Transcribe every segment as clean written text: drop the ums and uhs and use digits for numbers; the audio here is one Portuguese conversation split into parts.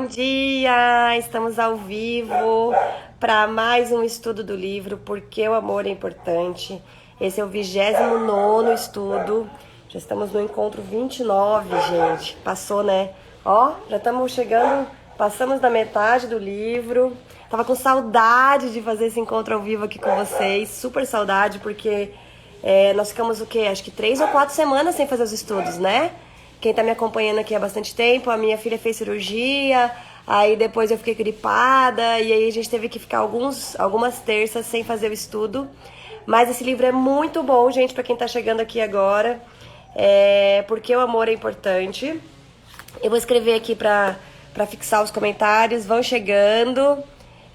bom dia! Estamos ao vivo para mais um estudo do livro Por que o Amor é Importante. Esse é o 29º estudo. Já estamos no encontro 29, gente. Passou, né? Ó, já estamos chegando, passamos da metade do livro. Tava com saudade de fazer esse encontro ao vivo aqui com vocês. Super saudade, porque nós ficamos o quê? Acho que 3 ou 4 semanas sem fazer os estudos, né? Quem tá me acompanhando aqui há bastante tempo, a minha filha fez cirurgia, aí depois eu fiquei gripada, e aí a gente teve que ficar algumas terças sem fazer o estudo. Mas esse livro é muito bom, gente, pra quem tá chegando aqui agora. Porque o amor é importante. Eu vou escrever aqui pra fixar os comentários, vão chegando.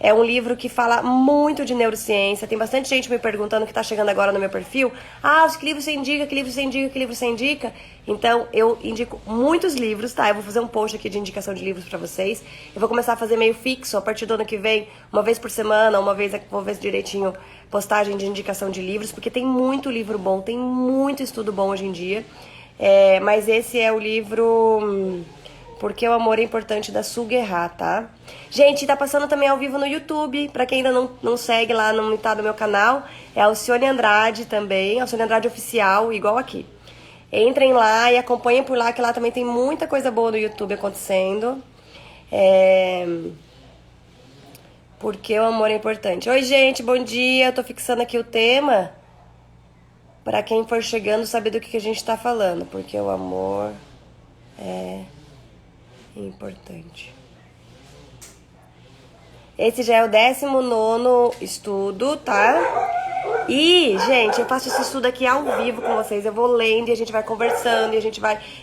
É um livro que fala muito de neurociência. Tem bastante gente me perguntando que tá chegando agora no meu perfil. Ah, que livro você indica, que livro você indica, que livro você indica? Então, eu indico muitos livros, tá? Eu vou fazer um post aqui de indicação de livros pra vocês. Eu vou começar a fazer meio fixo, a partir do ano que vem, uma vez por semana, vou ver direitinho postagem de indicação de livros, porque tem muito livro bom, tem muito estudo bom hoje em dia. Mas esse é o livro... Porque o Amor é Importante, da Suguerra, tá? Gente, tá passando também ao vivo no YouTube. Pra quem ainda não segue lá, não tá no meu canal, é Alcione Andrade também, Alcione Andrade Oficial, igual aqui. Entrem lá e acompanhem por lá, que lá também tem muita coisa boa no YouTube acontecendo. Porque o Amor é Importante. Oi, gente, bom dia. Eu tô fixando aqui o tema pra quem for chegando saber do que a gente tá falando. Porque o amor é importante. Esse já é o 19º estudo, tá? E, gente, eu faço esse estudo aqui ao vivo com vocês. Eu vou lendo e a gente vai conversando e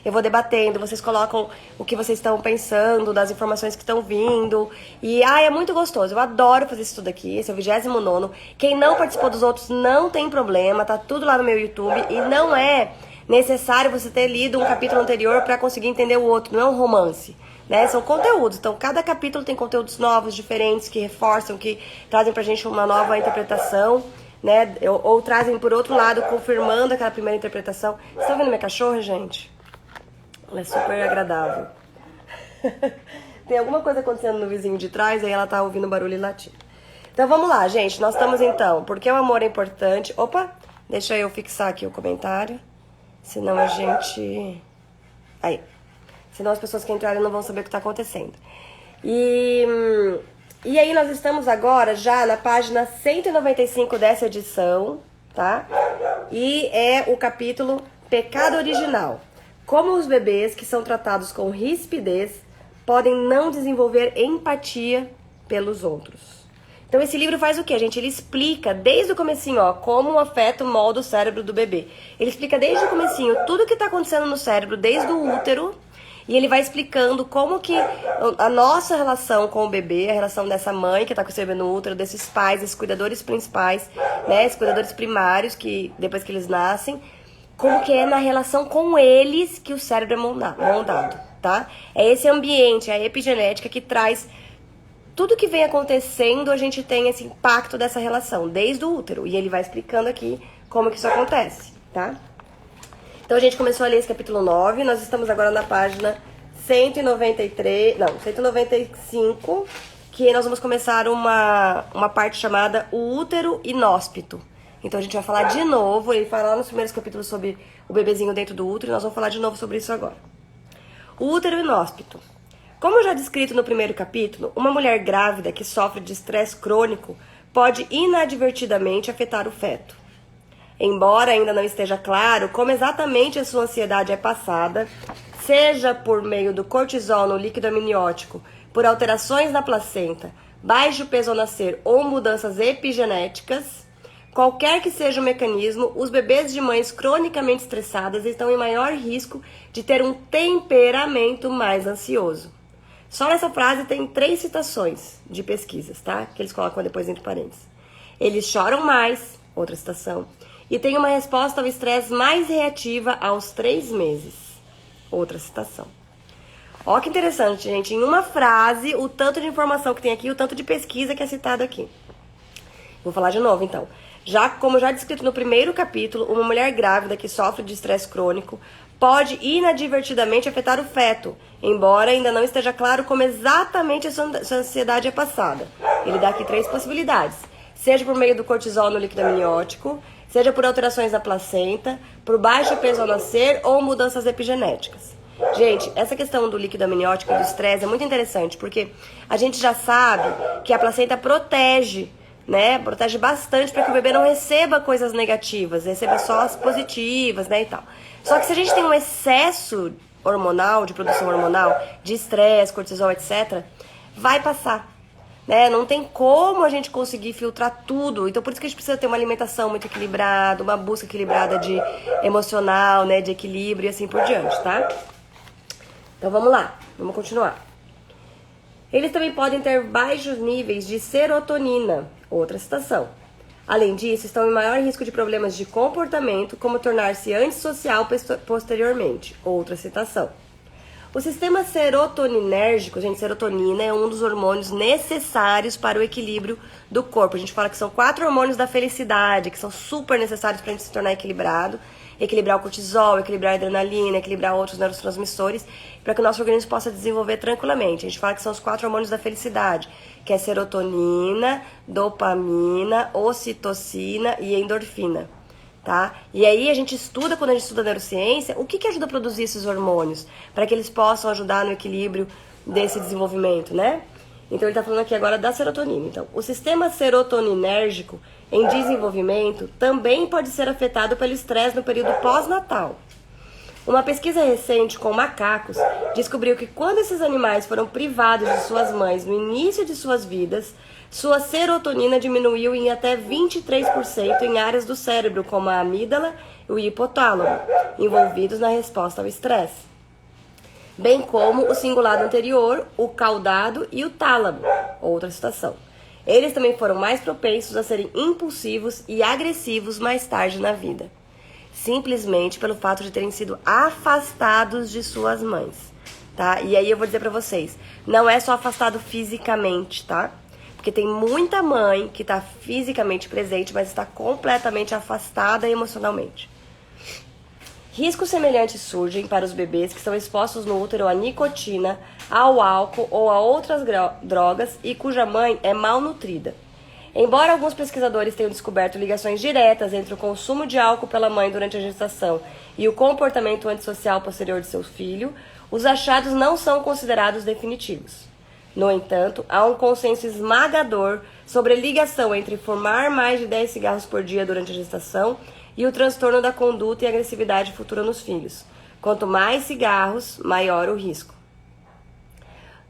eu vou debatendo. Vocês colocam o que vocês estão pensando, das informações que estão vindo. E, é muito gostoso. Eu adoro fazer esse estudo aqui. Esse é o 29º. Quem não participou dos outros não tem problema. Tá tudo lá no meu YouTube. E não é necessário você ter lido um capítulo anterior para conseguir entender o outro. Não é um romance, né? São conteúdos. Então, cada capítulo tem conteúdos novos, diferentes, que reforçam, que trazem pra gente uma nova interpretação, né? Ou trazem, por outro lado, confirmando aquela primeira interpretação. Vocês estão vendo minha cachorra, gente? Ela é super agradável. Tem alguma coisa acontecendo no vizinho de trás, aí ela tá ouvindo barulho e latindo. Então, vamos lá, gente. Nós estamos, então, porque o amor é importante. Opa, deixa eu fixar aqui o comentário. Senão a gente... Aí. Senão as pessoas que entrarem não vão saber o que está acontecendo. E aí nós estamos agora já na página 195 dessa edição, tá? E é o capítulo Pecado Original. Como os bebês que são tratados com rispidez podem não desenvolver empatia pelos outros. Então esse livro faz o quê, gente? Ele explica desde o comecinho, ó, como o afeto molda o cérebro do bebê. Ele explica desde o comecinho tudo que está acontecendo no cérebro, desde o útero, e ele vai explicando como que a nossa relação com o bebê, a relação dessa mãe que está com o bebê no útero, desses pais, esses cuidadores principais, né, esses cuidadores primários, que depois que eles nascem, como que é na relação com eles que o cérebro é moldado, tá? É esse ambiente, a epigenética que traz... Tudo que vem acontecendo, a gente tem esse impacto dessa relação, desde o útero. E ele vai explicando aqui como que isso acontece, tá? Então, a gente começou a ler esse capítulo 9. Nós estamos agora na página 195, que nós vamos começar uma parte chamada O Útero Inóspito. Então, a gente vai falar de novo. Ele fala lá nos primeiros capítulos sobre o bebezinho dentro do útero, e nós vamos falar de novo sobre isso agora. O útero inóspito. Como já descrito no primeiro capítulo, uma mulher grávida que sofre de estresse crônico pode inadvertidamente afetar o feto. Embora ainda não esteja claro como exatamente a sua ansiedade é passada, seja por meio do cortisol no líquido amniótico, por alterações na placenta, baixo peso ao nascer ou mudanças epigenéticas, qualquer que seja o mecanismo, os bebês de mães cronicamente estressadas estão em maior risco de ter um temperamento mais ansioso. Só nessa frase tem 3 citações de pesquisas, tá? Que eles colocam depois entre parênteses. Eles choram mais, outra citação, e têm uma resposta ao estresse mais reativa aos 3 meses, outra citação. Ó que interessante, gente. Em uma frase, o tanto de informação que tem aqui, o tanto de pesquisa que é citado aqui. Vou falar de novo, então. Como já descrito no primeiro capítulo, uma mulher grávida que sofre de estresse crônico pode inadvertidamente afetar o feto, embora ainda não esteja claro como exatamente essa ansiedade é passada. Ele dá aqui 3 possibilidades. Seja por meio do cortisol no líquido amniótico, seja por alterações na placenta, por baixo peso ao nascer ou mudanças epigenéticas. Gente, essa questão do líquido amniótico e do estresse é muito interessante, porque a gente já sabe que a placenta protege, né? Protege bastante para que o bebê não receba coisas negativas, receba só as positivas, né, e tal. Só que se a gente tem um excesso hormonal, de produção hormonal, de estresse, cortisol, etc., vai passar, né? Não tem como a gente conseguir filtrar tudo. Então, por isso que a gente precisa ter uma alimentação muito equilibrada, uma busca equilibrada de emocional, né, de equilíbrio e assim por diante, tá? Então, vamos lá. Vamos continuar. Eles também podem ter baixos níveis de serotonina. Outra citação. Além disso, estão em maior risco de problemas de comportamento, como tornar-se antissocial posteriormente. Outra citação. O sistema serotoninérgico, gente, serotonina é um dos hormônios necessários para o equilíbrio do corpo. A gente fala que são 4 hormônios da felicidade, que são super necessários para a gente se tornar equilibrado. Equilibrar o cortisol, equilibrar a adrenalina, equilibrar outros neurotransmissores, para que o nosso organismo possa desenvolver tranquilamente. A gente fala que são os 4 hormônios da felicidade, que é serotonina, dopamina, ocitocina e endorfina, tá? E aí a gente estuda, quando a gente estuda neurociência, o que ajuda a produzir esses hormônios, para que eles possam ajudar no equilíbrio desse desenvolvimento, né? Então ele está falando aqui agora da serotonina. Então, o sistema serotoninérgico em desenvolvimento também pode ser afetado pelo estresse no período pós-natal. Uma pesquisa recente com macacos descobriu que quando esses animais foram privados de suas mães no início de suas vidas, sua serotonina diminuiu em até 23% em áreas do cérebro, como a amígdala e o hipotálamo, envolvidos na resposta ao estresse, bem como o cingulado anterior, o caudado e o tálamo. Outra citação. Eles também foram mais propensos a serem impulsivos e agressivos mais tarde na vida, simplesmente pelo fato de terem sido afastados de suas mães, tá? E aí eu vou dizer pra vocês, não é só afastado fisicamente, tá? Porque tem muita mãe que tá fisicamente presente, mas está completamente afastada emocionalmente. Riscos semelhantes surgem para os bebês que são expostos no útero à nicotina, ao álcool ou a outras drogas e cuja mãe é malnutrida. Embora alguns pesquisadores tenham descoberto ligações diretas entre o consumo de álcool pela mãe durante a gestação e o comportamento antissocial posterior de seu filho, os achados não são considerados definitivos. No entanto, há um consenso esmagador sobre a ligação entre fumar mais de 10 cigarros por dia durante a gestação e o transtorno da conduta e agressividade futura nos filhos. Quanto mais cigarros, maior o risco.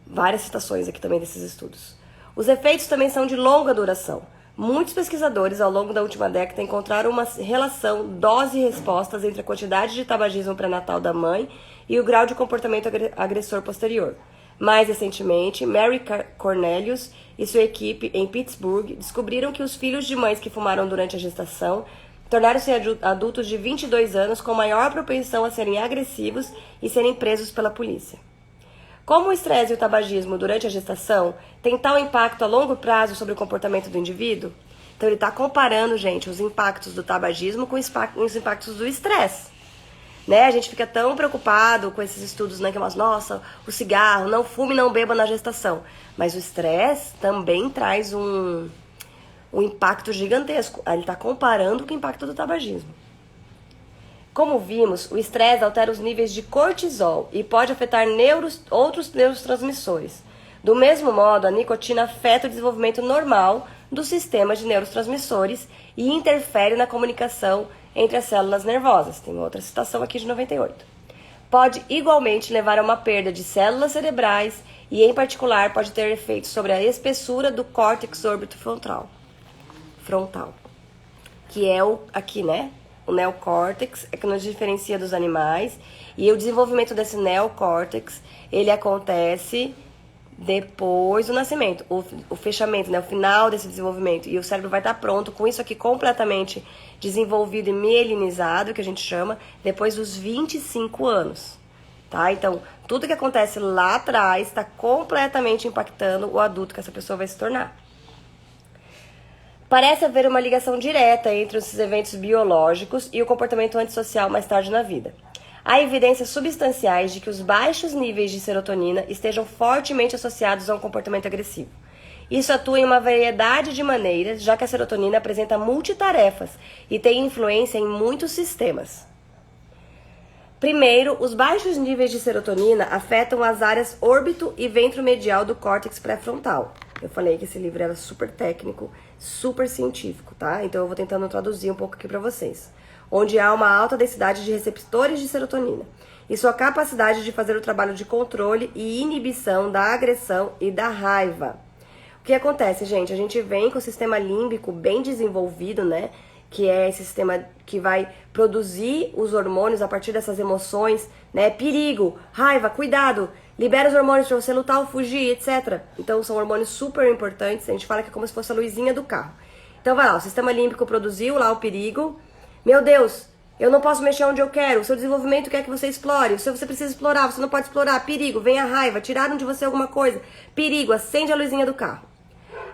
Várias citações aqui também desses estudos. Os efeitos também são de longa duração. Muitos pesquisadores, ao longo da última década, encontraram uma relação dose e respostas entre a quantidade de tabagismo pré-natal da mãe e o grau de comportamento agressor posterior. Mais recentemente, Mary Cornelius e sua equipe em Pittsburgh descobriram que os filhos de mães que fumaram durante a gestação tornaram-se adultos de 22 anos com maior propensão a serem agressivos e serem presos pela polícia. Como o estresse e o tabagismo durante a gestação tem tal impacto a longo prazo sobre o comportamento do indivíduo, então ele está comparando, gente, os impactos do tabagismo com os impactos do estresse. Né? A gente fica tão preocupado com esses estudos, né, que nossa, o cigarro, não fume, não beba na gestação. Mas o estresse também traz um impacto gigantesco. Ele está comparando com o impacto do tabagismo. Como vimos, o estresse altera os níveis de cortisol e pode afetar outros neurotransmissores. Do mesmo modo, a nicotina afeta o desenvolvimento normal do sistema de neurotransmissores e interfere na comunicação entre as células nervosas. Tem outra citação aqui de 98. Pode igualmente levar a uma perda de células cerebrais e, em particular, pode ter efeitos sobre a espessura do córtex orbitofrontal, que é aqui, né? O neocórtex é que nos diferencia dos animais, e o desenvolvimento desse neocórtex, ele acontece depois do nascimento, o fechamento, né, o final desse desenvolvimento, e o cérebro vai estar pronto com isso aqui completamente desenvolvido e mielinizado, que a gente chama, depois dos 25 anos, tá? Então, tudo que acontece lá atrás está completamente impactando o adulto que essa pessoa vai se tornar. Parece haver uma ligação direta entre esses eventos biológicos e o comportamento antissocial mais tarde na vida. Há evidências substanciais de que os baixos níveis de serotonina estejam fortemente associados a um comportamento agressivo. Isso atua em uma variedade de maneiras, já que a serotonina apresenta multitarefas e tem influência em muitos sistemas. Primeiro, os baixos níveis de serotonina afetam as áreas órbito e ventromedial do córtex pré-frontal. Eu falei que esse livro era super técnico, super científico, tá? Então eu vou tentando traduzir um pouco aqui para vocês. Onde há uma alta densidade de receptores de serotonina e sua capacidade de fazer o trabalho de controle e inibição da agressão e da raiva. O que acontece, gente? A gente vem com o sistema límbico bem desenvolvido, né? Que é esse sistema que vai produzir os hormônios a partir dessas emoções, né? Perigo, raiva, cuidado, libera os hormônios para você lutar ou fugir, etc. Então são hormônios super importantes, a gente fala que é como se fosse a luzinha do carro. Então vai lá, o sistema límbico produziu lá o perigo. Meu Deus, eu não posso mexer onde eu quero, o seu desenvolvimento quer que você explore, se você precisa explorar, você não pode explorar, perigo, vem a raiva, tiraram de você alguma coisa, perigo, acende a luzinha do carro.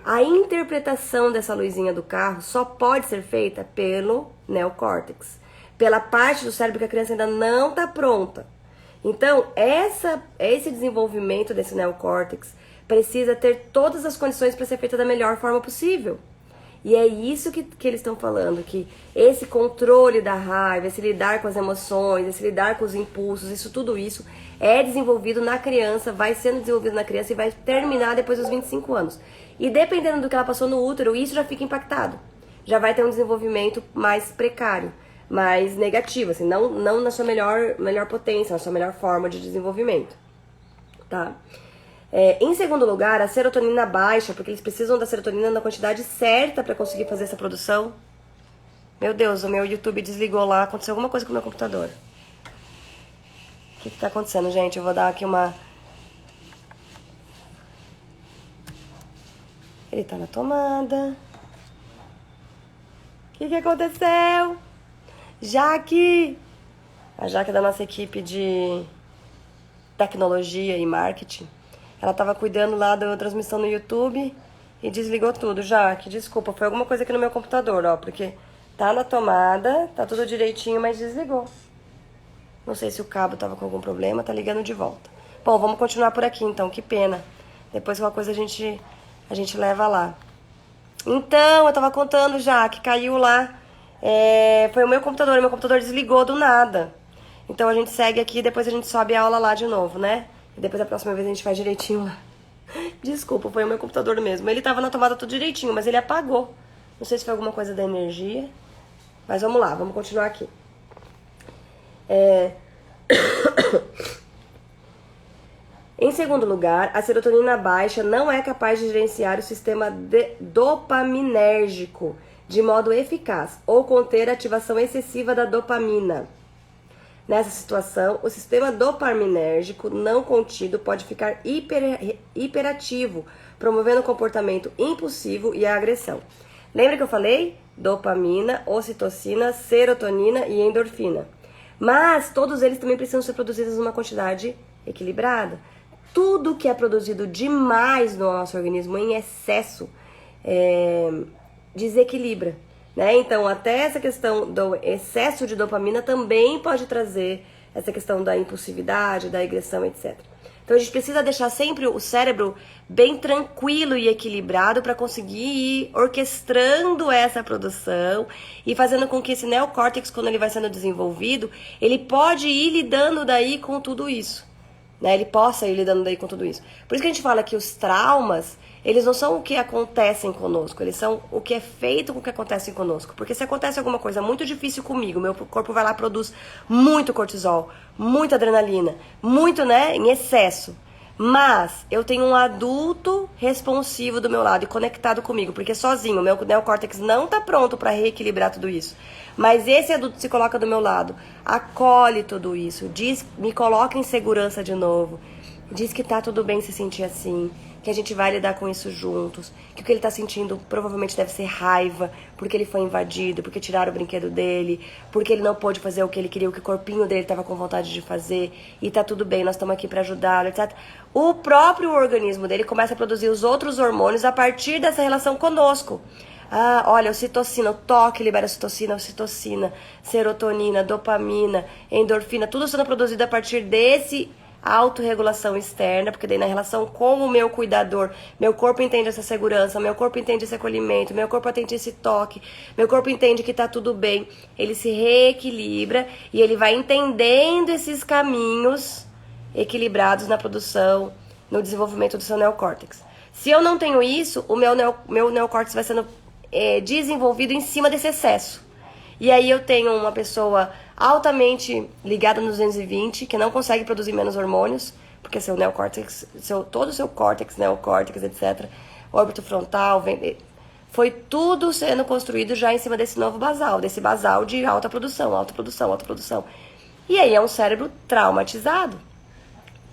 A interpretação dessa luzinha do carro só pode ser feita pelo neocórtex, pela parte do cérebro que a criança ainda não está pronta. Então, esse desenvolvimento desse neocórtex precisa ter todas as condições para ser feita da melhor forma possível. E é isso que eles estão falando, que esse controle da raiva, esse lidar com as emoções, esse lidar com os impulsos, tudo isso é desenvolvido na criança, vai sendo desenvolvido na criança e vai terminar depois dos 25 anos. E dependendo do que ela passou no útero, isso já fica impactado. Já vai ter um desenvolvimento mais precário, mais negativo, assim, não na sua melhor potência, na sua melhor forma de desenvolvimento, tá? Em segundo lugar, a serotonina baixa, porque eles precisam da serotonina na quantidade certa para conseguir fazer essa produção. Meu Deus, o meu YouTube desligou lá, aconteceu alguma coisa com o meu computador. O que tá acontecendo, gente? Eu vou dar aqui uma... Ele tá na tomada. O que aconteceu? Jaque! A Jaque é da nossa equipe de tecnologia e marketing. Ela tava cuidando lá da transmissão no YouTube e desligou tudo. Jaque, desculpa, foi alguma coisa aqui no meu computador, ó. Porque tá na tomada, tá tudo direitinho, mas desligou. Não sei se o cabo tava com algum problema, tá ligando de volta. Bom, vamos continuar por aqui então, que pena. Depois alguma coisa a gente leva lá. Então, eu tava contando já que caiu lá. Foi o meu computador desligou do nada. Então a gente segue aqui e depois a gente sobe a aula lá de novo, né? E depois a próxima vez a gente faz direitinho lá. Desculpa, foi o meu computador mesmo. Ele tava na tomada tudo direitinho, mas ele apagou. Não sei se foi alguma coisa da energia. Mas vamos lá, vamos continuar aqui. Em segundo lugar, a serotonina baixa não é capaz de gerenciar o sistema dopaminérgico de modo eficaz ou conter a ativação excessiva da dopamina. Nessa situação, o sistema dopaminérgico não contido pode ficar hiperativo, promovendo o comportamento impulsivo e a agressão. Lembra que eu falei? Dopamina, ocitocina, serotonina e endorfina. Mas todos eles também precisam ser produzidos numa quantidade equilibrada. Tudo que é produzido demais no nosso organismo em excesso desequilibra, né? Então, até essa questão do excesso de dopamina também pode trazer essa questão da impulsividade, da agressão, etc. Então, a gente precisa deixar sempre o cérebro bem tranquilo e equilibrado para conseguir ir orquestrando essa produção e fazendo com que esse neocórtex, quando ele vai sendo desenvolvido, ele pode ir lidando daí com tudo isso. Né, ele possa ir lidando daí com tudo isso. Por isso que a gente fala que os traumas, eles não são o que acontecem conosco, eles são o que é feito com o que acontece conosco. Porque se acontece alguma coisa muito difícil comigo, meu corpo vai lá e produz muito cortisol, muita adrenalina, muito, né, em excesso. Mas eu tenho um adulto responsivo do meu lado e conectado comigo, porque sozinho o meu neocórtex não tá pronto para reequilibrar tudo isso. Mas esse adulto se coloca do meu lado, acolhe tudo isso, me coloca em segurança de novo, diz que tá tudo bem se sentir assim, que a gente vai lidar com isso juntos, que o que ele tá sentindo provavelmente deve ser raiva, porque ele foi invadido, porque tiraram o brinquedo dele, porque ele não pôde fazer o que ele queria, o que o corpinho dele tava com vontade de fazer, e tá tudo bem, nós estamos aqui para ajudá-lo, etc. O próprio organismo dele começa a produzir os outros hormônios a partir dessa relação conosco. Ah, olha, ocitocina, o toque libera ocitocina, serotonina, dopamina, endorfina, tudo sendo produzido a partir desse autorregulação externa, porque daí na relação com o meu cuidador, meu corpo entende essa segurança, meu corpo entende esse acolhimento, meu corpo entende esse toque, meu corpo entende que tá tudo bem, ele se reequilibra e ele vai entendendo esses caminhos equilibrados na produção, no desenvolvimento do seu neocórtex. Se eu não tenho isso, o meu neocórtex vai sendo desenvolvido em cima desse excesso. E aí eu tenho uma pessoa altamente ligada nos 220, que não consegue produzir menos hormônios, porque seu neocórtex, todo o seu córtex, neocórtex, etc., órbito frontal, foi tudo sendo construído já em cima desse novo basal, desse basal de alta produção, alta produção, alta produção. E aí é um cérebro traumatizado.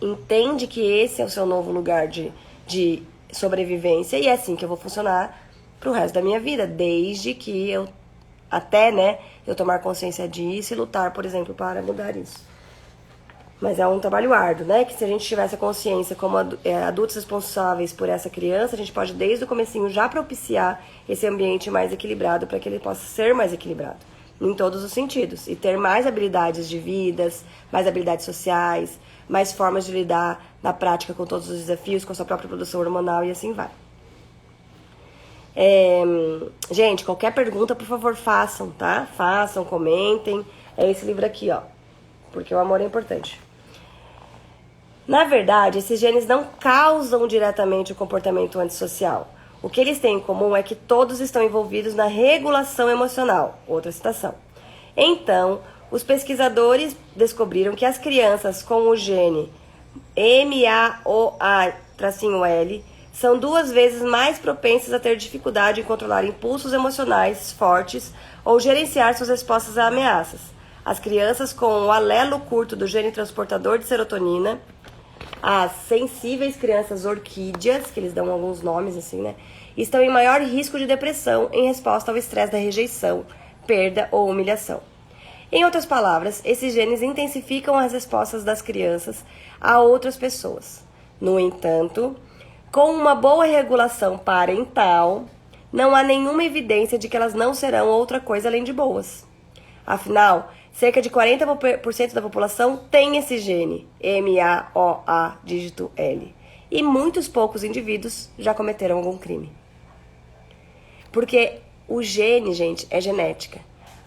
Entende que esse é o seu novo lugar de sobrevivência e é assim que eu vou funcionar pro resto da minha vida, desde que eu eu tomar consciência disso e lutar, por exemplo, para mudar isso. Mas é um trabalho árduo, né? Que se a gente tivesse a consciência como adultos responsáveis por essa criança, a gente pode desde o comecinho já propiciar esse ambiente mais equilibrado para que ele possa ser mais equilibrado, em todos os sentidos, e ter mais habilidades de vidas, mais habilidades sociais, mais formas de lidar na prática com todos os desafios, com a sua própria produção hormonal e assim vai. Gente, qualquer pergunta, por favor, façam, tá? Façam, comentem. É esse livro aqui, ó. Porque o amor é importante. Na verdade, esses genes não causam diretamente o comportamento antissocial. O que eles têm em comum é que todos estão envolvidos na regulação emocional. Outra citação. Então, os pesquisadores descobriram que as crianças com o gene MAOA-L são 2 vezes mais propensas a ter dificuldade em controlar impulsos emocionais fortes ou gerenciar suas respostas a ameaças. As crianças com o alelo curto do gene transportador de serotonina, as sensíveis crianças orquídeas, que eles dão alguns nomes assim, né, estão em maior risco de depressão em resposta ao estresse da rejeição, perda ou humilhação. Em outras palavras, esses genes intensificam as respostas das crianças a outras pessoas. No entanto, com uma boa regulação parental, não há nenhuma evidência de que elas não serão outra coisa além de boas. Afinal, cerca de 40% da população tem esse gene, MAOA dígito L, e muitos poucos indivíduos já cometeram algum crime. Porque o gene, gente, é genética.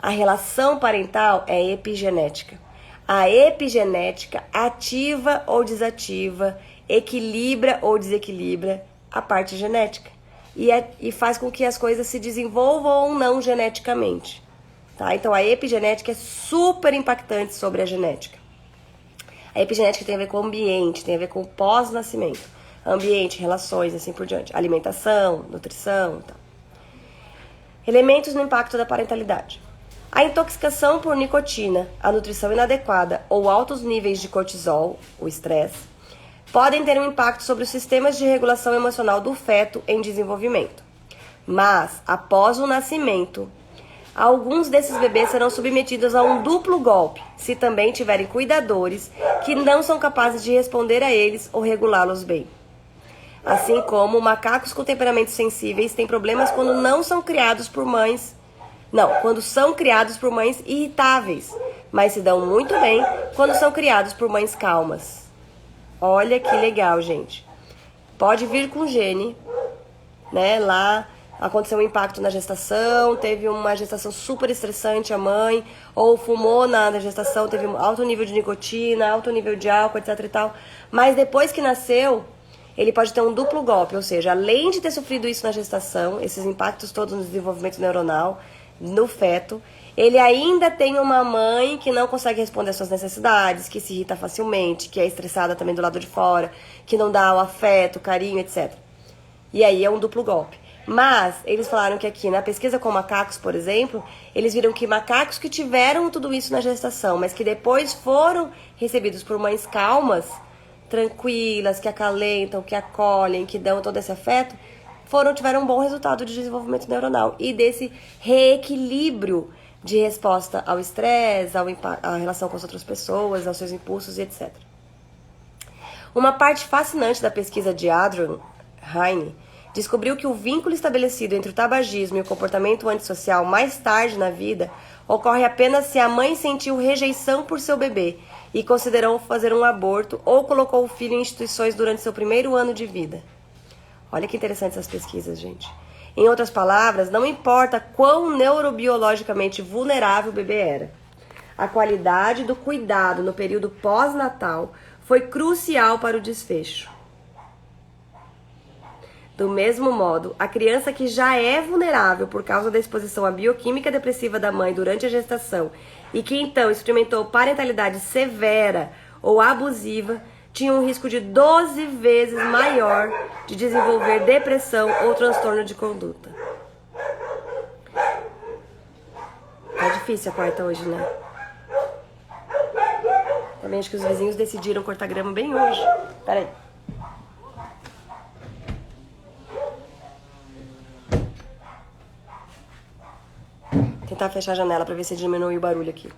A relação parental é epigenética. A epigenética ativa ou desativa, equilibra ou desequilibra a parte genética e faz com que as coisas se desenvolvam ou não geneticamente, tá? Então a epigenética é super impactante sobre a genética. A epigenética tem a ver com o ambiente, tem a ver com o pós-nascimento, ambiente, relações, assim por diante, alimentação, nutrição, tal. Elementos no impacto da parentalidade. A intoxicação por nicotina, a nutrição inadequada ou altos níveis de cortisol, o estresse, podem ter um impacto sobre os sistemas de regulação emocional do feto em desenvolvimento. Mas, após o nascimento, alguns desses bebês serão submetidos a um duplo golpe, se também tiverem cuidadores que não são capazes de responder a eles ou regulá-los bem. Assim como macacos com temperamentos sensíveis têm problemas quando quando são criados por mães irritáveis, mas se dão muito bem quando são criados por mães calmas. Olha que legal, gente. Pode vir com gene, né? Lá aconteceu um impacto na gestação, teve uma gestação super estressante a mãe, ou fumou na gestação, teve um alto nível de nicotina, alto nível de álcool, etc e tal. Mas depois que nasceu, ele pode ter um duplo golpe, ou seja, além de ter sofrido isso na gestação, esses impactos todos no desenvolvimento neuronal, no feto, ele ainda tem uma mãe que não consegue responder às suas necessidades, que se irrita facilmente, que é estressada também do lado de fora, que não dá o afeto, o carinho, etc. E aí é um duplo golpe. Mas eles falaram que aqui na pesquisa com macacos, por exemplo, eles viram que macacos que tiveram tudo isso na gestação, mas que depois foram recebidos por mães calmas, tranquilas, que acalentam, que acolhem, que dão todo esse afeto, tiveram um bom resultado de desenvolvimento neuronal e desse reequilíbrio de resposta ao estresse, à relação com as outras pessoas, aos seus impulsos e etc. Uma parte fascinante da pesquisa de Adrian Heine descobriu que o vínculo estabelecido entre o tabagismo e o comportamento antissocial mais tarde na vida ocorre apenas se a mãe sentiu rejeição por seu bebê e considerou fazer um aborto ou colocou o filho em instituições durante seu primeiro ano de vida. Olha que interessante essas pesquisas, gente. Em outras palavras, não importa quão neurobiologicamente vulnerável o bebê era. A qualidade do cuidado no período pós-natal foi crucial para o desfecho. Do mesmo modo, a criança que já é vulnerável por causa da exposição à bioquímica depressiva da mãe durante a gestação e que então experimentou parentalidade severa ou abusiva, tinha um risco de 12 vezes maior de desenvolver depressão ou transtorno de conduta. Tá difícil a quarta hoje, né? Também acho que os vizinhos decidiram cortar grama bem hoje. Peraí. Tentar fechar a janela para ver se diminui o barulho aqui.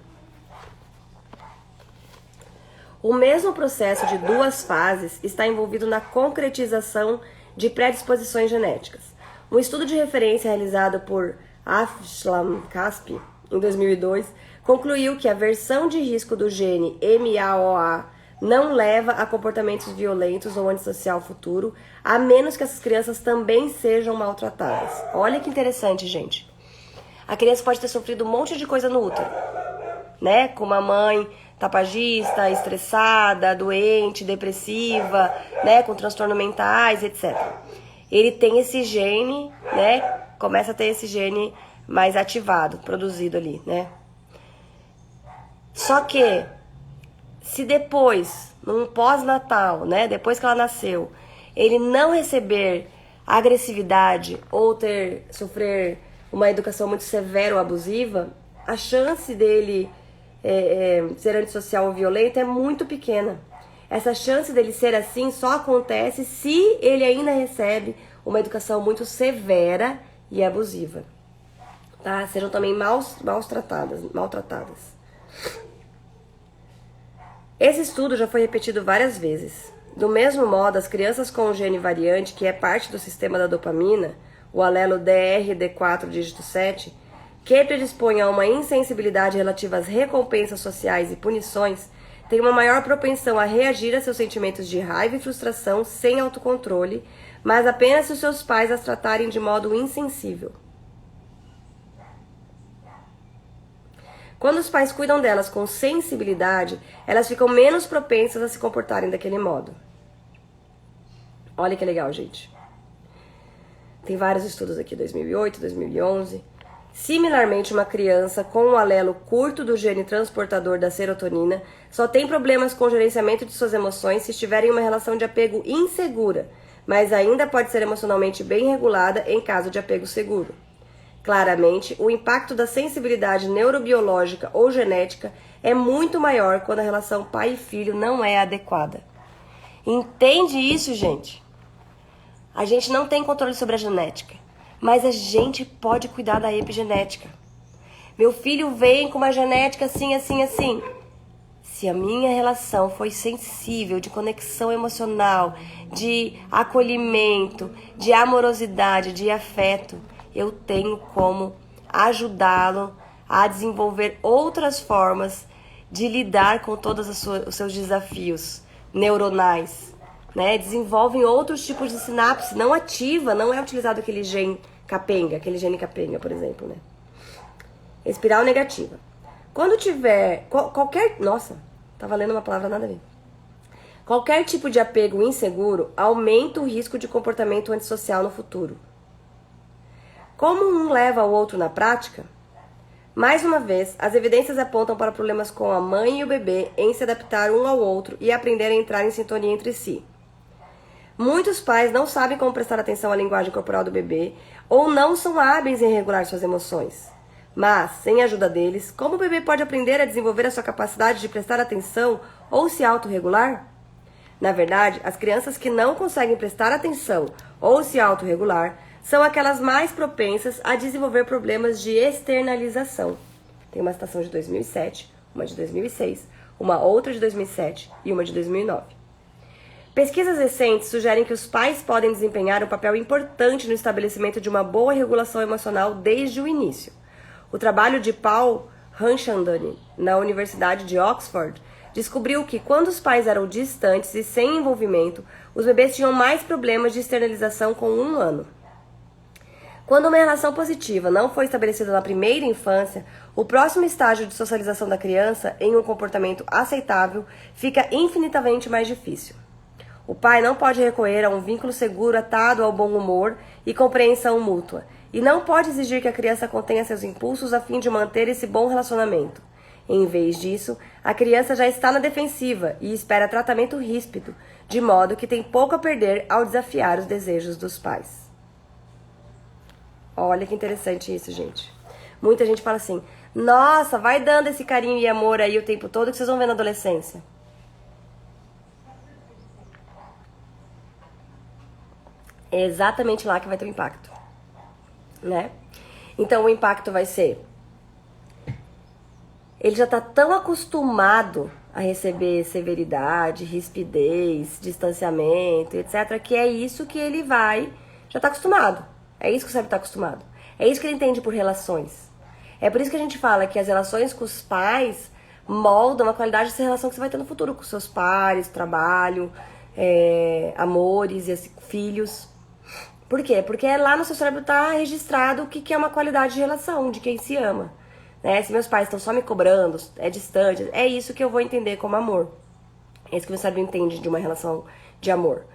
O mesmo processo de duas fases está envolvido na concretização de predisposições genéticas. Um estudo de referência realizado por Afshan Kaspi, em 2002, concluiu que a versão de risco do gene MAOA não leva a comportamentos violentos ou antissocial futuro, a menos que essas crianças também sejam maltratadas. Olha que interessante, gente. A criança pode ter sofrido um monte de coisa no útero, né? Com uma mãe tapagista, estressada, doente, depressiva, né? Com transtornos mentais, etc. Ele tem esse gene, né? Começa a ter esse gene mais ativado, produzido ali, né? Só que, se depois, num pós-natal, né? Depois que ela nasceu, ele não receber agressividade ou sofrer uma educação muito severa ou abusiva, a chance dele ser antissocial ou violento é muito pequena. Essa chance dele ser assim só acontece se ele ainda recebe uma educação muito severa e abusiva. Tá? Sejam também maltratadas. Esse estudo já foi repetido várias vezes. Do mesmo modo, as crianças com o gene variante, que é parte do sistema da dopamina, o alelo DRD4 dígito 7, que predispõe a uma insensibilidade relativa às recompensas sociais e punições, tem uma maior propensão a reagir a seus sentimentos de raiva e frustração sem autocontrole, mas apenas se os seus pais as tratarem de modo insensível. Quando os pais cuidam delas com sensibilidade, elas ficam menos propensas a se comportarem daquele modo. Olha que legal, gente. Tem vários estudos aqui, 2008, 2011. Similarmente, uma criança com um alelo curto do gene transportador da serotonina só tem problemas com o gerenciamento de suas emoções se estiver em uma relação de apego insegura, mas ainda pode ser emocionalmente bem regulada em caso de apego seguro. Claramente, o impacto da sensibilidade neurobiológica ou genética é muito maior quando a relação pai e filho não é adequada. Entende isso, gente? A gente não tem controle sobre a genética, mas a gente pode cuidar da epigenética. Meu filho vem com uma genética assim, assim, assim. Se a minha relação foi sensível, de conexão emocional, de acolhimento, de amorosidade, de afeto, eu tenho como ajudá-lo a desenvolver outras formas de lidar com todos os seus desafios neuronais. Né, desenvolvem outros tipos de sinapse, não ativa, não é utilizado aquele gene capenga, por exemplo, né? Espiral negativa. Quando tiver qualquer... Nossa, tava lendo uma palavra nada a ver. Qualquer tipo de apego inseguro aumenta o risco de comportamento antissocial no futuro. Como um leva ao outro na prática? Mais uma vez, as evidências apontam para problemas com a mãe e o bebê em se adaptar um ao outro e aprender a entrar em sintonia entre si. Muitos pais não sabem como prestar atenção à linguagem corporal do bebê ou não são hábeis em regular suas emoções. Mas, sem a ajuda deles, como o bebê pode aprender a desenvolver a sua capacidade de prestar atenção ou se autorregular? Na verdade, as crianças que não conseguem prestar atenção ou se autorregular são aquelas mais propensas a desenvolver problemas de externalização. Tem uma citação de 2007, uma de 2006, uma outra de 2007 e uma de 2009. Pesquisas recentes sugerem que os pais podem desempenhar um papel importante no estabelecimento de uma boa regulação emocional desde o início. O trabalho de Paul Hanshandani, na Universidade de Oxford, descobriu que quando os pais eram distantes e sem envolvimento, os bebês tinham mais problemas de externalização com 1 ano. Quando uma relação positiva não foi estabelecida na primeira infância, o próximo estágio de socialização da criança em um comportamento aceitável fica infinitamente mais difícil. O pai não pode recorrer a um vínculo seguro atado ao bom humor e compreensão mútua, e não pode exigir que a criança contenha seus impulsos a fim de manter esse bom relacionamento. Em vez disso, a criança já está na defensiva e espera tratamento ríspido, de modo que tem pouco a perder ao desafiar os desejos dos pais. Olha que interessante isso, gente. Muita gente fala assim, nossa, vai dando esse carinho e amor aí o tempo todo que vocês vão ver na adolescência. É exatamente lá que vai ter o impacto, né? Então o impacto vai ser, ele já está tão acostumado a receber severidade, rispidez, distanciamento, etc, que é isso que ele já está acostumado. É isso que o cérebro está acostumado. É isso que ele entende por relações. É por isso que a gente fala que as relações com os pais moldam a qualidade dessa relação que você vai ter no futuro com seus pares, trabalho, amores e filhos. Por quê? Porque lá no seu cérebro está registrado o que é uma qualidade de relação, de quem se ama. Né? Se meus pais estão só me cobrando, é distante, é isso que eu vou entender como amor. É isso que o meu cérebro entende de uma relação de amor.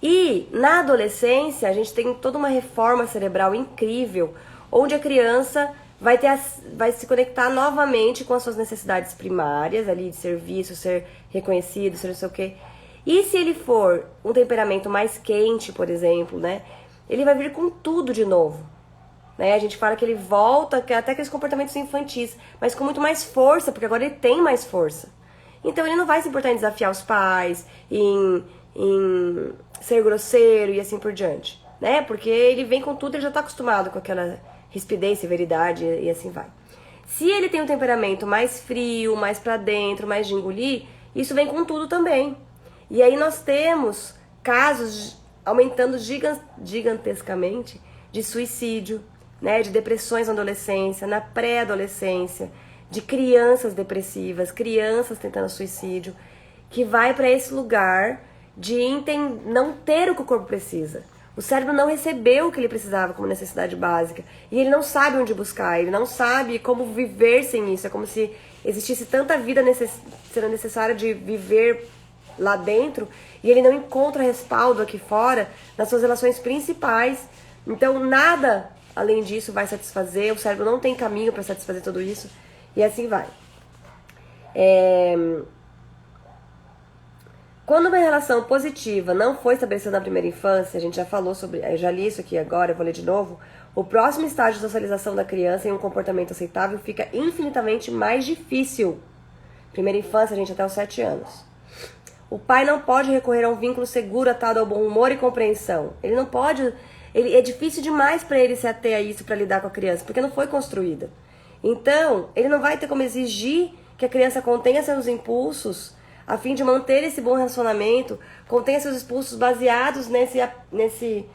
E na adolescência a gente tem toda uma reforma cerebral incrível, onde a criança vai se conectar novamente com as suas necessidades primárias, ali de serviço, ser reconhecido, ser não sei o quê. E se ele for um temperamento mais quente, por exemplo, né, ele vai vir com tudo de novo. Né? A gente fala que ele volta até aqueles comportamentos infantis, mas com muito mais força, porque agora ele tem mais força. Então ele não vai se importar em desafiar os pais, em ser grosseiro e assim por diante. Né? Porque ele vem com tudo, ele já está acostumado com aquela rispidez, severidade e assim vai. Se ele tem um temperamento mais frio, mais pra dentro, mais de engolir, isso vem com tudo também. E aí nós temos casos aumentando gigantescamente de suicídio, né, de depressões na adolescência, na pré-adolescência, de crianças depressivas, crianças tentando suicídio, que vai para esse lugar de não ter o que o corpo precisa. O cérebro não recebeu o que ele precisava como necessidade básica. E ele não sabe onde buscar, ele não sabe como viver sem isso. É como se existisse tanta vida sendo necessária de viver lá dentro e ele não encontra respaldo aqui fora nas suas relações principais. Então nada além disso vai satisfazer, o cérebro não tem caminho para satisfazer tudo isso e assim vai. Quando uma relação positiva não foi estabelecida na primeira infância, a gente já falou sobre, eu já li isso aqui agora, eu vou ler de novo, o próximo estágio de socialização da criança em um comportamento aceitável fica infinitamente mais difícil. Primeira infância, gente, até os 7 anos. O pai não pode recorrer a um vínculo seguro atado ao bom humor e compreensão. Ele não pode, é difícil demais para ele se ater a isso para lidar com a criança, porque não foi construída. Então, ele não vai ter como exigir que a criança contenha seus impulsos a fim de manter esse bom relacionamento, contenha seus impulsos baseados nesse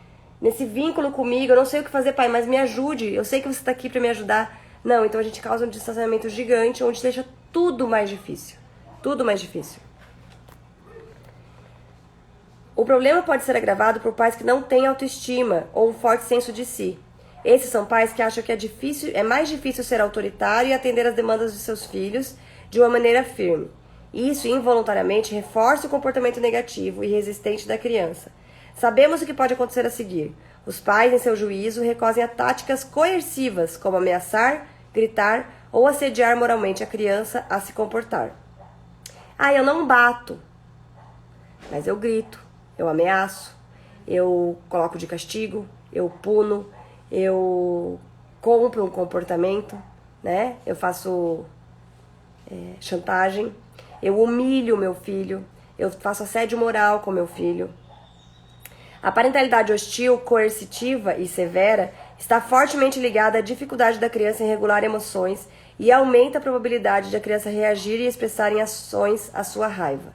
vínculo comigo. Eu não sei o que fazer, pai, mas me ajude. Eu sei que você está aqui para me ajudar. Não, então a gente causa um distanciamento gigante, onde deixa tudo mais difícil. Tudo mais difícil. O problema pode ser agravado por pais que não têm autoestima ou um forte senso de si. Esses são pais que acham que é mais difícil ser autoritário e atender às demandas de seus filhos de uma maneira firme. Isso, involuntariamente, reforça o comportamento negativo e resistente da criança. Sabemos o que pode acontecer a seguir. Os pais, em seu juízo, recorrem a táticas coercivas, como ameaçar, gritar ou assediar moralmente a criança a se comportar. Ah, eu não bato, mas eu grito, eu ameaço, eu coloco de castigo, eu puno, eu compro um comportamento, né? Eu faço chantagem, eu humilho o meu filho, eu faço assédio moral com meu filho. A parentalidade hostil, coercitiva e severa está fortemente ligada à dificuldade da criança em regular emoções e aumenta a probabilidade de a criança reagir e expressar em ações a sua raiva.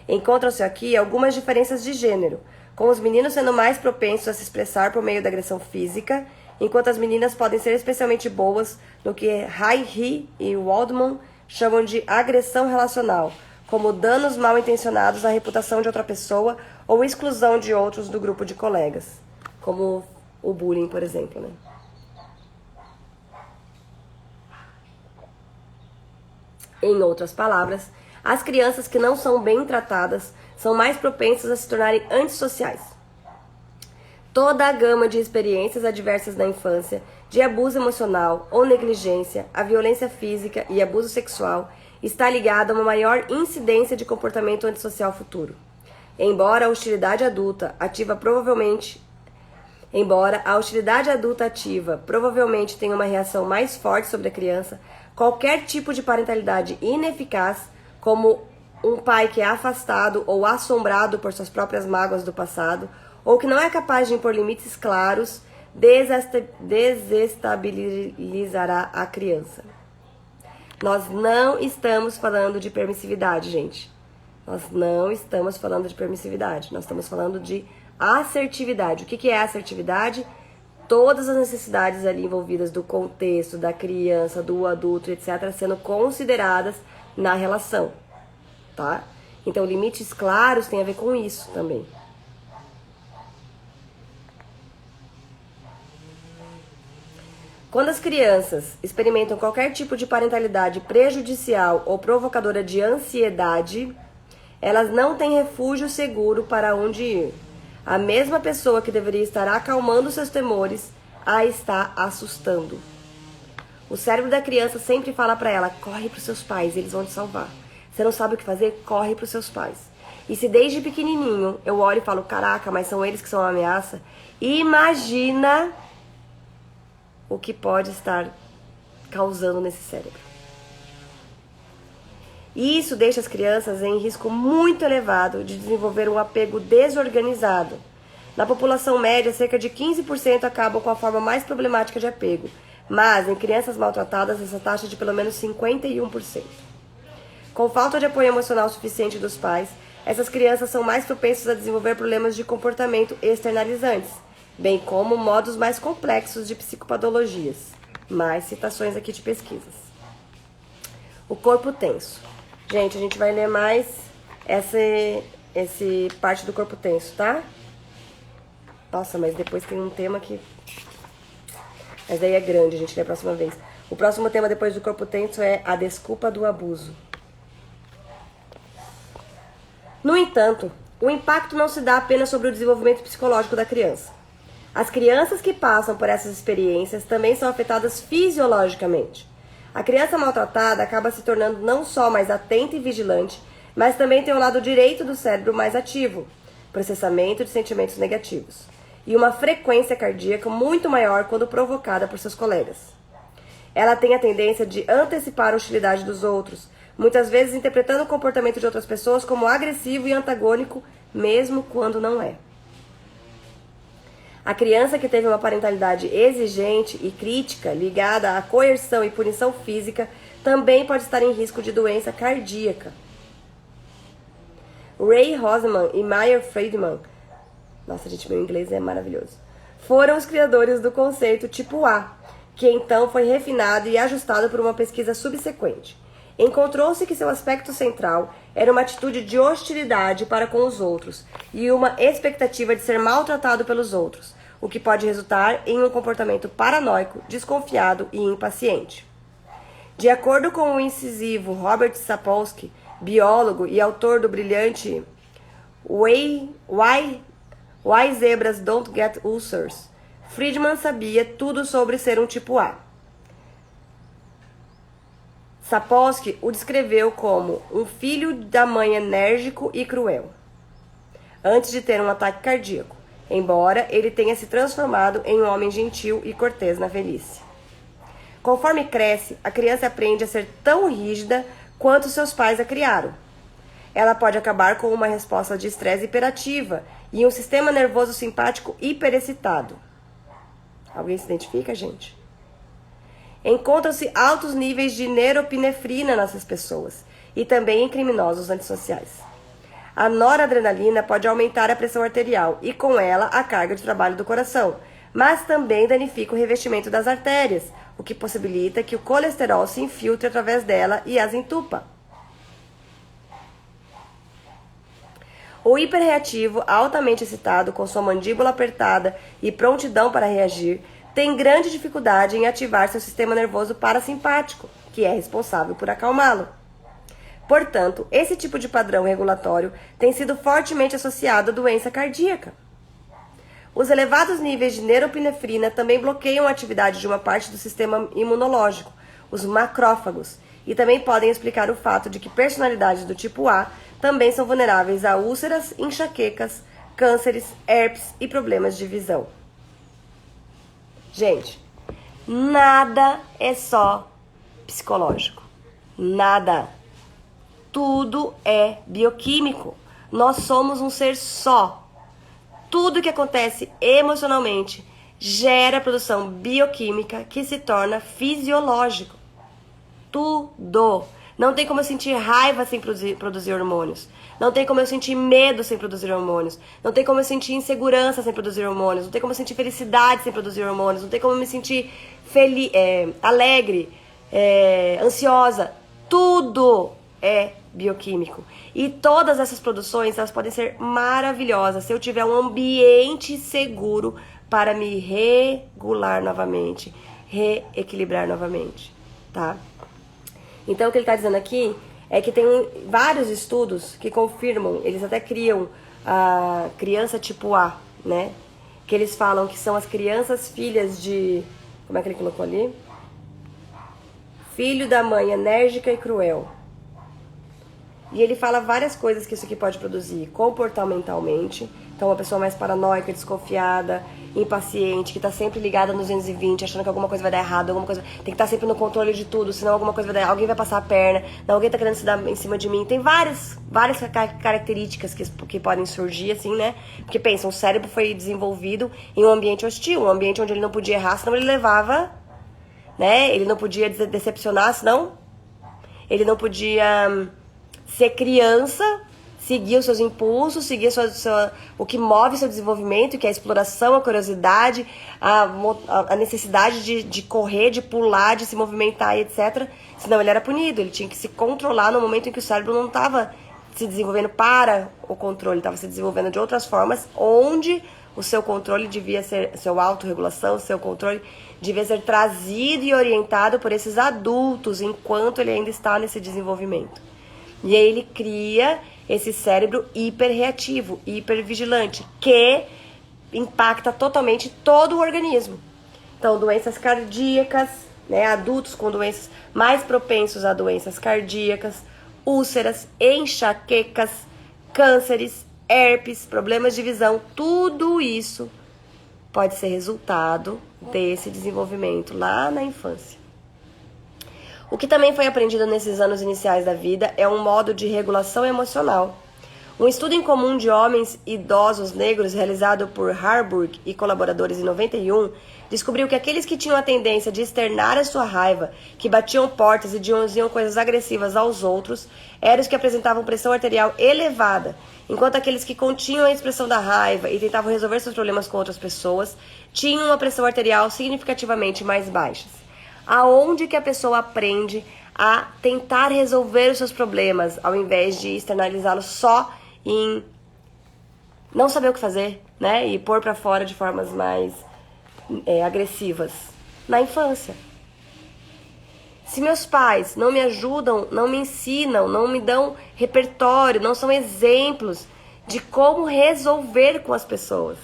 Encontram-se aqui algumas diferenças de gênero, com os meninos sendo mais propensos a se expressar por meio da agressão física, enquanto as meninas podem ser especialmente boas no que High e Waldman chamam de agressão relacional, como danos mal intencionados à reputação de outra pessoa ou exclusão de outros do grupo de colegas, como o bullying, por exemplo, né? Em outras palavras, as crianças que não são bem tratadas são mais propensas a se tornarem antissociais. Toda a gama de experiências adversas na infância, de abuso emocional ou negligência, a violência física e abuso sexual, está ligada a uma maior incidência de comportamento antissocial futuro. Embora a hostilidade adulta ativa provavelmente tenha uma reação mais forte sobre a criança, qualquer tipo de parentalidade ineficaz, como um pai que é afastado ou assombrado por suas próprias mágoas do passado, ou que não é capaz de impor limites claros, desestabilizará a criança. Nós não estamos falando de permissividade, gente. Nós não estamos falando de permissividade. Nós estamos falando de assertividade. O que é assertividade? Todas as necessidades ali envolvidas do contexto, da criança, do adulto, etc., sendo consideradas na relação, tá? Então, limites claros tem a ver com isso também. Quando as crianças experimentam qualquer tipo de parentalidade prejudicial ou provocadora de ansiedade, elas não têm refúgio seguro para onde ir. A mesma pessoa que deveria estar acalmando seus temores a está assustando. O cérebro da criança sempre fala para ela: corre para os seus pais, eles vão te salvar. Você não sabe o que fazer? Corre para os seus pais. E se desde pequenininho eu olho e falo: caraca, mas são eles que são uma ameaça, imagina o que pode estar causando nesse cérebro. E isso deixa as crianças em risco muito elevado de desenvolver um apego desorganizado. Na população média, cerca de 15% acabam com a forma mais problemática de apego, mas em crianças maltratadas essa taxa é de pelo menos 51%. Com falta de apoio emocional suficiente dos pais, essas crianças são mais propensas a desenvolver problemas de comportamento externalizantes, bem como modos mais complexos de psicopatologias. Mais citações aqui de pesquisas. O corpo tenso. Gente, a gente vai ler mais essa parte do corpo tenso, tá? Nossa, mas depois tem um tema que... Mas aí é grande, a gente lê a próxima vez. O próximo tema depois do corpo tenso é a desculpa do abuso. No entanto, o impacto não se dá apenas sobre o desenvolvimento psicológico da criança. As crianças que passam por essas experiências também são afetadas fisiologicamente. A criança maltratada acaba se tornando não só mais atenta e vigilante, mas também tem o lado direito do cérebro mais ativo, processamento de sentimentos negativos, e uma frequência cardíaca muito maior quando provocada por seus colegas. Ela tem a tendência de antecipar a hostilidade dos outros, muitas vezes interpretando o comportamento de outras pessoas como agressivo e antagônico, mesmo quando não é. A criança que teve uma parentalidade exigente e crítica, ligada à coerção e punição física, também pode estar em risco de doença cardíaca. Ray Hosman e Meyer Friedman, nossa gente, meu inglês é maravilhoso, foram os criadores do conceito tipo A, que então foi refinado e ajustado por uma pesquisa subsequente. Encontrou-se que seu aspecto central era uma atitude de hostilidade para com os outros e uma expectativa de ser maltratado pelos outros, o que pode resultar em um comportamento paranoico, desconfiado e impaciente. De acordo com o incisivo Robert Sapolsky, biólogo e autor do brilhante Why Zebras Don't Get Ulcers, Friedman sabia tudo sobre ser um tipo A. Sapolsky o descreveu como um filho da mãe enérgico e cruel, antes de ter um ataque cardíaco, embora ele tenha se transformado em um homem gentil e cortês na velhice. Conforme cresce, a criança aprende a ser tão rígida quanto seus pais a criaram. Ela pode acabar com uma resposta de estresse hiperativa e um sistema nervoso simpático hiperexcitado. Alguém se identifica, gente? Encontram-se altos níveis de neuropinefrina nessas pessoas e também em criminosos antissociais. A noradrenalina pode aumentar a pressão arterial e, com ela, a carga de trabalho do coração, mas também danifica o revestimento das artérias, o que possibilita que o colesterol se infiltre através dela e as entupa. O hiperreativo, altamente excitado, com sua mandíbula apertada e prontidão para reagir, tem grande dificuldade em ativar seu sistema nervoso parasimpático, que é responsável por acalmá-lo. Portanto, esse tipo de padrão regulatório tem sido fortemente associado à doença cardíaca. Os elevados níveis de neuropinefrina também bloqueiam a atividade de uma parte do sistema imunológico, os macrófagos, e também podem explicar o fato de que personalidades do tipo A também são vulneráveis a úlceras, enxaquecas, cânceres, herpes e problemas de visão. Gente, nada é só psicológico. Nada. Tudo é bioquímico. Nós somos um ser só. Tudo que acontece emocionalmente gera produção bioquímica que se torna fisiológico. Tudo. Não tem como eu sentir raiva sem produzir hormônios. Não tem como eu sentir medo sem produzir hormônios. Não tem como eu sentir insegurança sem produzir hormônios. Não tem como eu sentir felicidade sem produzir hormônios. Não tem como eu me sentir alegre, ansiosa. Tudo é bioquímico. E todas essas produções, elas podem ser maravilhosas se eu tiver um ambiente seguro para me regular novamente, reequilibrar novamente, tá? Então, o que ele está dizendo aqui é que tem vários estudos que confirmam, eles até criam a criança tipo A, né? Que eles falam que são as crianças filhas de... Como é que ele colocou ali? Filho da mãe enérgica e cruel. E ele fala várias coisas que isso aqui pode produzir comportamentalmente. Então, uma pessoa mais paranoica, desconfiada, impaciente, que tá sempre ligada nos 220, achando que alguma coisa vai dar errado, alguma coisa... Tem que estar sempre no controle de tudo, senão alguma coisa vai dar errado, alguém vai passar a perna, não, alguém tá querendo se dar em cima de mim. Tem várias características que podem surgir, assim, né? Porque, pensa, o cérebro foi desenvolvido em um ambiente hostil, um ambiente onde ele não podia errar, senão ele levava, né? Ele não podia decepcionar, senão ele não podia ser criança, seguir os seus impulsos, seguir o que move seu desenvolvimento, que é a exploração, a curiosidade, a necessidade de correr, de pular, de se movimentar e etc. Senão ele era punido, ele tinha que se controlar no momento em que o cérebro não estava se desenvolvendo para o controle, estava se desenvolvendo de outras formas, onde o seu controle devia ser, seu autorregulação, seu controle devia ser trazido e orientado por esses adultos, enquanto ele ainda está nesse desenvolvimento. E aí ele cria esse cérebro hiperreativo, hipervigilante, que impacta totalmente todo o organismo. Então, doenças cardíacas, né, adultos com doenças mais propensos a doenças cardíacas, úlceras, enxaquecas, cânceres, herpes, problemas de visão, tudo isso pode ser resultado desse desenvolvimento lá na infância. O que também foi aprendido nesses anos iniciais da vida é um modo de regulação emocional. Um estudo em comum de homens idosos negros realizado por Harburg e colaboradores em 91 descobriu que aqueles que tinham a tendência de externar a sua raiva, que batiam portas e diziam coisas agressivas aos outros, eram os que apresentavam pressão arterial elevada, enquanto aqueles que continham a expressão da raiva e tentavam resolver seus problemas com outras pessoas tinham uma pressão arterial significativamente mais baixa. Aonde que a pessoa aprende a tentar resolver os seus problemas, ao invés de externalizá-los só em não saber o que fazer, né? E pôr pra fora de formas mais agressivas. Na infância. Se meus pais não me ajudam, não me ensinam, não me dão repertório, não são exemplos de como resolver com as pessoas.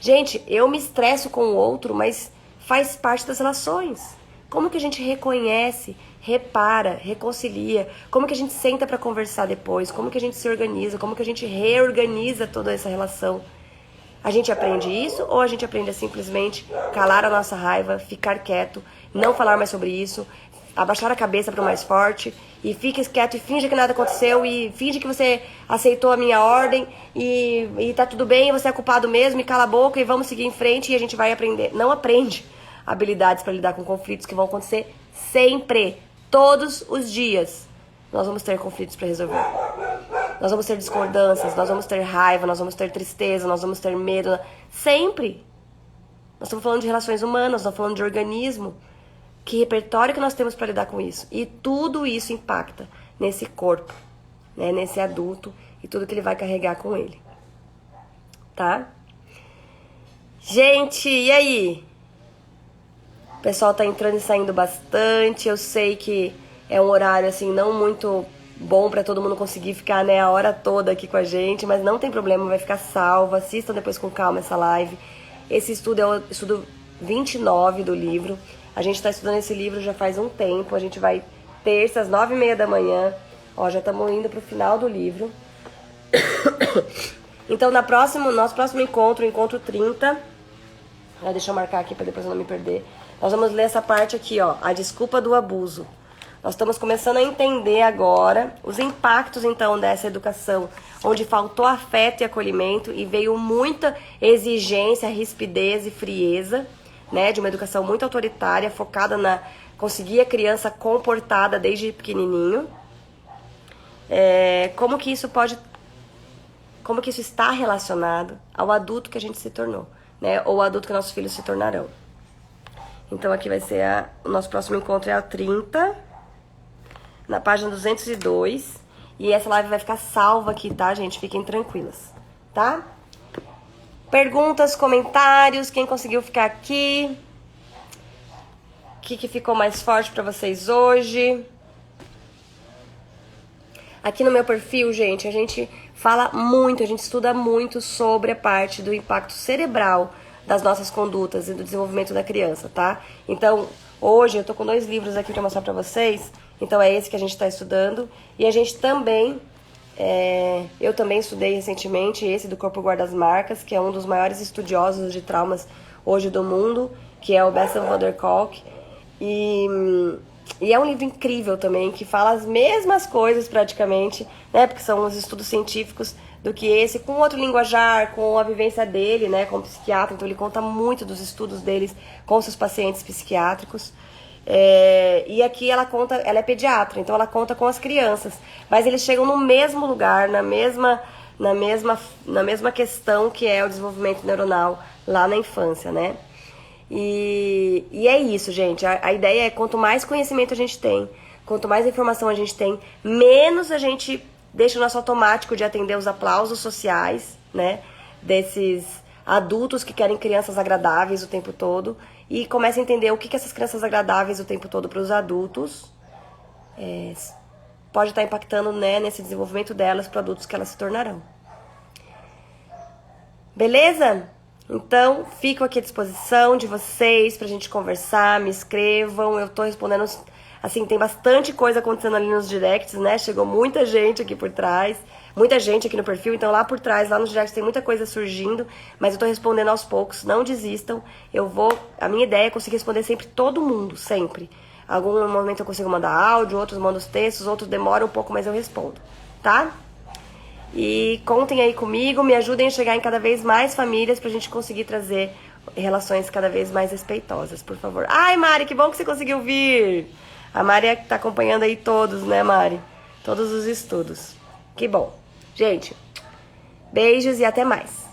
Gente, eu me estresso com o outro, mas faz parte das relações. Como que a gente reconhece, repara, reconcilia? Como que a gente senta para conversar depois? Como que a gente se organiza? Como que a gente reorganiza toda essa relação? A gente aprende isso ou a gente aprende a simplesmente calar a nossa raiva, ficar quieto, não falar mais sobre isso, abaixar a cabeça para o mais forte e fique quieto e finge que nada aconteceu e finge que você aceitou a minha ordem e tá tudo bem, você é culpado mesmo e cala a boca e vamos seguir em frente e a gente vai aprender. Não aprende habilidades para lidar com conflitos que vão acontecer sempre, todos os dias. Nós vamos ter conflitos para resolver. nós vamos ter discordâncias, nós vamos ter raiva, nós vamos ter tristeza, nós vamos ter medo. Sempre. Nós estamos falando de relações humanas, nós estamos falando de organismo. Que repertório que nós temos para lidar com isso? E tudo isso impacta nesse corpo, né? Nesse adulto e tudo que ele vai carregar com ele. Tá? Gente, e aí? O pessoal tá entrando e saindo bastante. Eu sei que é um horário, assim, não muito bom pra todo mundo conseguir ficar, né, a hora toda aqui com a gente, mas não tem problema, vai ficar salvo. Assistam depois com calma essa live. Esse estudo é o estudo 29 do livro. A gente tá estudando esse livro já faz um tempo. A gente vai terça às 9h30 da manhã. Ó, já estamos indo pro final do livro. Então, nosso próximo encontro, o encontro 30, deixa eu marcar aqui para depois eu não me perder. Nós vamos ler essa parte aqui, ó, a desculpa do abuso. Nós estamos começando a entender agora os impactos, então, dessa educação, onde faltou afeto e acolhimento e veio muita exigência, rispidez e frieza, né, de uma educação muito autoritária, focada na conseguir a criança comportada desde pequenininho. Como que isso está relacionado ao adulto que a gente se tornou, né? Ou o adulto que nossos filhos se tornarão. Então aqui vai ser o nosso próximo encontro é a 30, na página 202. E essa live vai ficar salva aqui, tá, gente? Fiquem tranquilas, tá? Perguntas, comentários, quem conseguiu ficar aqui? O que ficou mais forte pra vocês hoje? Aqui no meu perfil, gente, a gente fala muito, a gente estuda muito sobre a parte do impacto cerebral das nossas condutas e do desenvolvimento da criança, tá? Então, hoje eu tô com 2 livros aqui pra mostrar pra vocês. Então, é esse que a gente tá estudando. E a gente também, eu também estudei recentemente esse do Corpo Guarda as Marcas, que é um dos maiores estudiosos de traumas hoje do mundo, que é o Bessel van der Kolk. E é um livro incrível também, que fala as mesmas coisas praticamente, né? Porque são os estudos científicos do que esse, com outro linguajar, com a vivência dele, né? Como psiquiatra, então ele conta muito dos estudos deles com seus pacientes psiquiátricos. E aqui ela é pediatra, então ela conta com as crianças. Mas eles chegam no mesmo lugar, na mesma questão que é o desenvolvimento neuronal lá na infância, né? E é isso, gente. A ideia é quanto mais conhecimento a gente tem, quanto mais informação a gente tem, menos a gente deixa o nosso automático de atender os aplausos sociais, né? Desses adultos que querem crianças agradáveis o tempo todo e começa a entender o que essas crianças agradáveis o tempo todo para os adultos pode estar impactando, né, nesse desenvolvimento delas para adultos que elas se tornarão. Beleza? Então, fico aqui à disposição de vocês pra gente conversar, me escrevam, eu tô respondendo, assim, tem bastante coisa acontecendo ali nos directs, né, chegou muita gente aqui por trás, muita gente aqui no perfil, então lá por trás, lá nos directs tem muita coisa surgindo, mas eu tô respondendo aos poucos, não desistam, a minha ideia é conseguir responder sempre todo mundo, sempre. Algum momento eu consigo mandar áudio, outros mandam os textos, outros demoram um pouco, mas eu respondo, tá? E contem aí comigo, me ajudem a chegar em cada vez mais famílias pra gente conseguir trazer relações cada vez mais respeitosas, por favor. Ai, Mari, que bom que você conseguiu vir! A Mari tá acompanhando aí todos, né, Mari? Todos os estudos. Que bom. Gente, beijos e até mais.